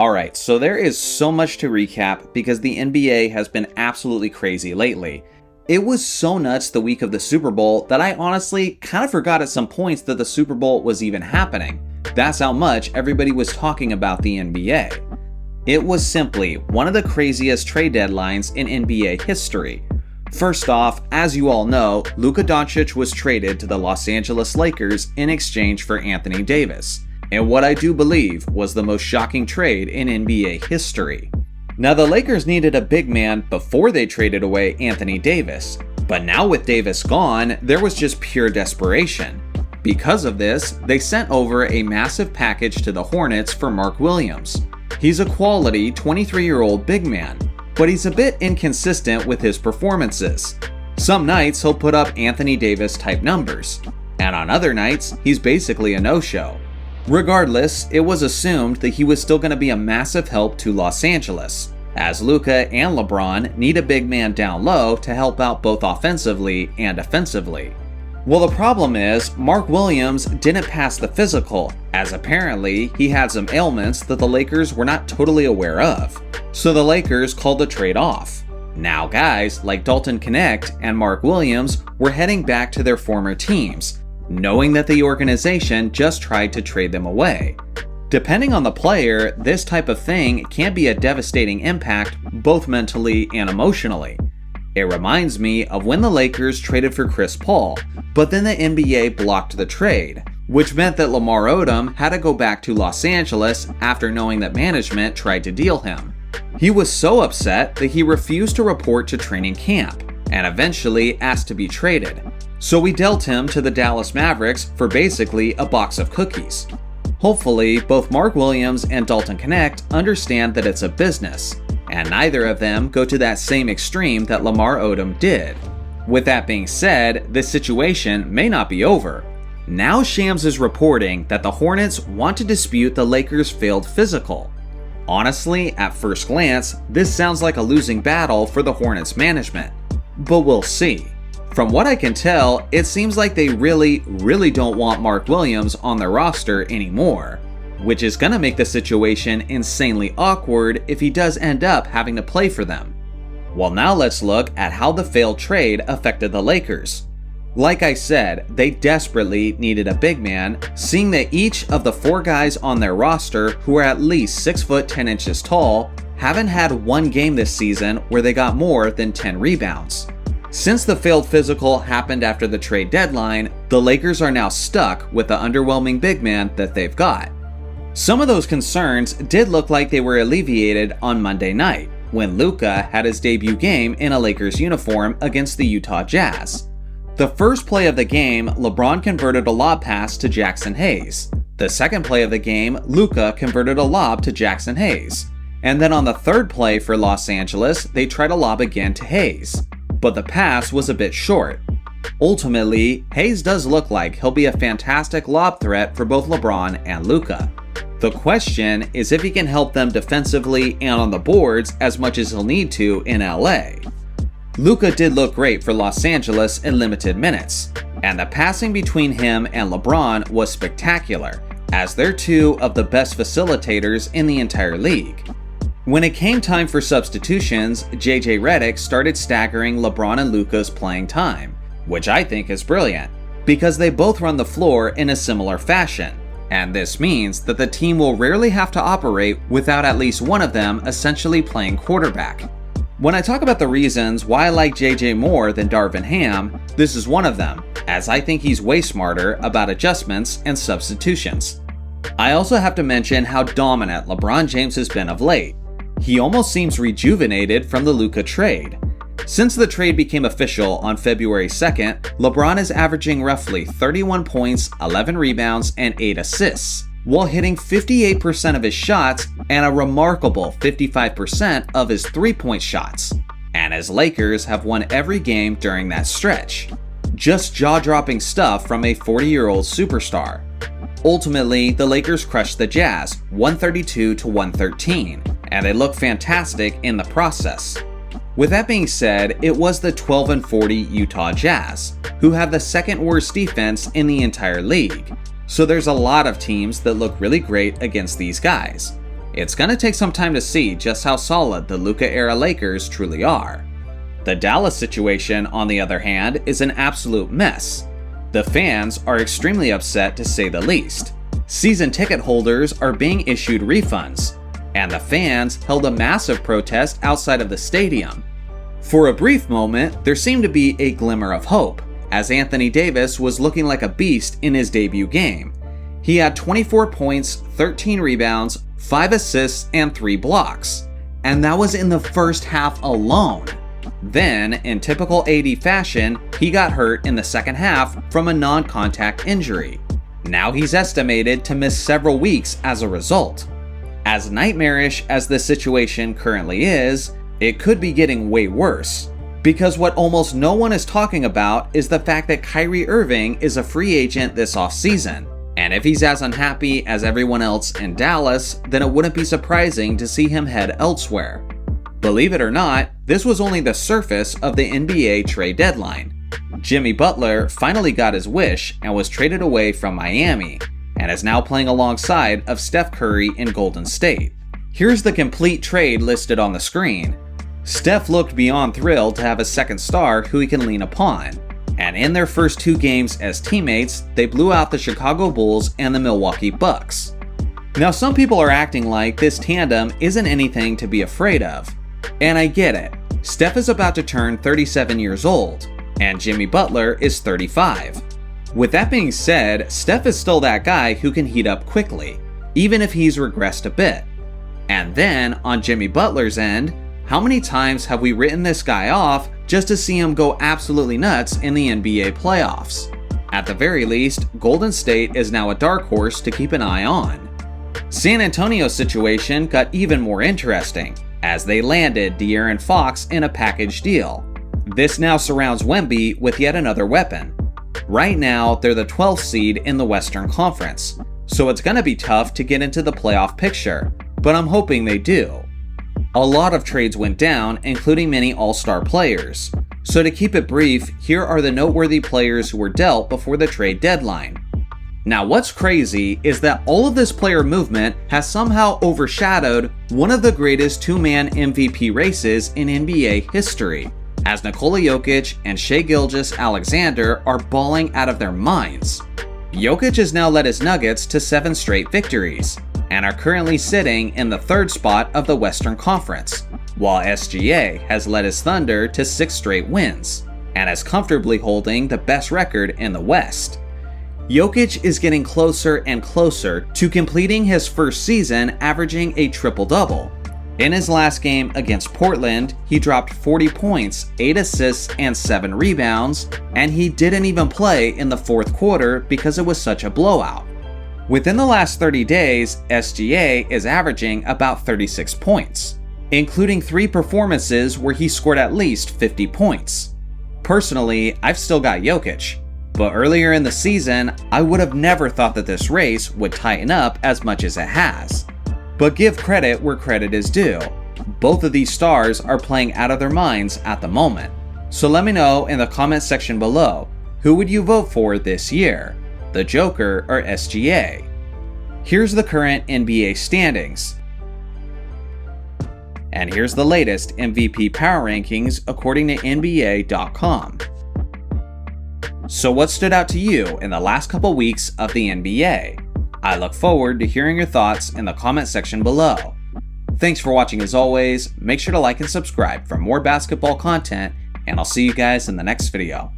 Alright, so there is so much to recap because the NBA has been absolutely crazy lately. It was so nuts the week of the Super Bowl that I honestly kind of forgot at some points that the Super Bowl was even happening. That's how much everybody was talking about the NBA. It was simply one of the craziest trade deadlines in NBA history. First off, as you all know, Luka Doncic was traded to the Los Angeles Lakers in exchange for Anthony Davis, and what I do believe was the most shocking trade in NBA history. Now, the Lakers needed a big man before they traded away Anthony Davis, but now with Davis gone, there was just pure desperation. Because of this, they sent over a massive package to the Hornets for Mark Williams. He's a quality 23-year-old big man, but he's a bit inconsistent with his performances. Some nights he'll put up Anthony Davis type numbers, and on other nights he's basically a no-show. Regardless, it was assumed that he was still going to be a massive help to Los Angeles, as Luka and LeBron need a big man down low to help out both offensively and defensively. Well, the problem is, Mark Williams didn't pass the physical, as apparently he had some ailments that the Lakers were not totally aware of. So the Lakers called the trade off. Now guys like Dalton Knecht and Mark Williams were heading back to their former teams, knowing that the organization just tried to trade them away. Depending on the player, this type of thing can be a devastating impact both mentally and emotionally. It reminds me of when the Lakers traded for Chris Paul, but then the NBA blocked the trade, which meant that Lamar Odom had to go back to Los Angeles after knowing that management tried to deal him. He was so upset that he refused to report to training camp, and eventually asked to be traded. So we dealt him to the Dallas Mavericks for basically a box of cookies. Hopefully, both Mark Williams and Dalton Knecht understand that it's a business, and neither of them go to that same extreme that Lamar Odom did. With that being said, this situation may not be over. Now Shams is reporting that the Hornets want to dispute the Lakers' failed physical. Honestly, at first glance, this sounds like a losing battle for the Hornets management, but we'll see. From what I can tell, it seems like they really don't want Mark Williams on their roster anymore, which is gonna make the situation insanely awkward if he does end up having to play for them. Well, now let's look at how the failed trade affected the Lakers. Like I said, they desperately needed a big man, seeing that each of the 4 guys on their roster who are at least 6 foot 10 inches tall haven't had one game this season where they got more than 10 rebounds. Since the failed physical happened after the trade deadline, the Lakers are now stuck with the underwhelming big man that they've got. Some of those concerns did look like they were alleviated on Monday night, when Luka had his debut game in a Lakers uniform against the Utah Jazz. The first play of the game, LeBron converted a lob pass to Jackson Hayes. The second play of the game, Luka converted a lob to Jackson Hayes. And then on the third play for Los Angeles, they tried a lob again to Hayes, but the pass was a bit short. Ultimately, Hayes does look like he'll be a fantastic lob threat for both LeBron and Luka. The question is if he can help them defensively and on the boards as much as he'll need to in LA. Luka did look great for Los Angeles in limited minutes, and the passing between him and LeBron was spectacular, as they're 2 of the best facilitators in the entire league. When it came time for substitutions, JJ Redick started staggering LeBron and Luka's playing time, which I think is brilliant, because they both run the floor in a similar fashion, and this means that the team will rarely have to operate without at least one of them essentially playing quarterback. When I talk about the reasons why I like JJ more than Darvin Ham, this is one of them, as I think he's way smarter about adjustments and substitutions. I also have to mention how dominant LeBron James has been of late. He almost seems rejuvenated from the Luka trade. Since the trade became official on February 2nd, LeBron is averaging roughly 31 points, 11 rebounds, and 8 assists, while hitting 58% of his shots and a remarkable 55% of his 3-point shots. And his Lakers have won every game during that stretch. Just jaw-dropping stuff from a 40-year-old superstar. Ultimately, the Lakers crushed the Jazz 132-113, and they look fantastic in the process. With that being said, it was the 12-40 Utah Jazz, who have the second worst defense in the entire league. So there's a lot of teams that look really great against these guys. It's gonna take some time to see just how solid the Luka-era Lakers truly are. The Dallas situation, on the other hand, is an absolute mess. The fans are extremely upset to say the least. Season ticket holders are being issued refunds, and the fans held a massive protest outside of the stadium. For a brief moment, there seemed to be a glimmer of hope, as Anthony Davis was looking like a beast in his debut game. He had 24 points, 13 rebounds, 5 assists, and 3 blocks. And that was in the first half alone. Then, in typical AD fashion, he got hurt in the second half from a non-contact injury. Now he's estimated to miss several weeks as a result. As nightmarish as this situation currently is, it could be getting way worse. Because what almost no one is talking about is the fact that Kyrie Irving is a free agent this offseason. And if he's as unhappy as everyone else in Dallas, then it wouldn't be surprising to see him head elsewhere. Believe it or not, this was only the surface of the NBA trade deadline. Jimmy Butler finally got his wish and was traded away from Miami, and is now playing alongside of Steph Curry in Golden State. Here's the complete trade listed on the screen. Steph looked beyond thrilled to have a second star who he can lean upon, and in their first 2 games as teammates, they blew out the Chicago Bulls and the Milwaukee Bucks. Now, some people are acting like this tandem isn't anything to be afraid of, and I get it. Steph is about to turn 37 years old, and Jimmy Butler is 35. With that being said, Steph is still that guy who can heat up quickly, even if he's regressed a bit. And then, on Jimmy Butler's end, how many times have we written this guy off just to see him go absolutely nuts in the NBA playoffs? At the very least, Golden State is now a dark horse to keep an eye on. San Antonio's situation got even more interesting, as they landed De'Aaron Fox in a package deal. This now surrounds Wemby with yet another weapon. Right now, they're the 12th seed in the Western Conference, so it's gonna be tough to get into the playoff picture, but I'm hoping they do. A lot of trades went down, including many all-star players. So to keep it brief, here are the noteworthy players who were dealt before the trade deadline. Now, what's crazy is that all of this player movement has somehow overshadowed one of the greatest 2-man MVP races in NBA history, as Nikola Jokic and Shai Gilgeous-Alexander are balling out of their minds. Jokic has now led his Nuggets to 7 straight victories, and are currently sitting in the 3rd spot of the Western Conference, while SGA has led his Thunder to 6 straight wins, and is comfortably holding the best record in the West. Jokic is getting closer and closer to completing his first season averaging a triple-double. In his last game against Portland, he dropped 40 points, 8 assists, and 7 rebounds, and he didn't even play in the 4th quarter because it was such a blowout. Within the last 30 days, SGA is averaging about 36 points, including 3 performances where he scored at least 50 points. Personally, I've still got Jokic, but earlier in the season, I would have never thought that this race would tighten up as much as it has. But give credit where credit is due. Both of these stars are playing out of their minds at the moment. So let me know in the comment section below, who would you vote for this year? The Joker or SGA? Here's the current NBA standings. And here's the latest MVP power rankings according to NBA.com. So what stood out to you in the last couple weeks of the NBA? I look forward to hearing your thoughts in the comment section below. Thanks for watching as always, make sure to like and subscribe for more basketball content, and I'll see you guys in the next video.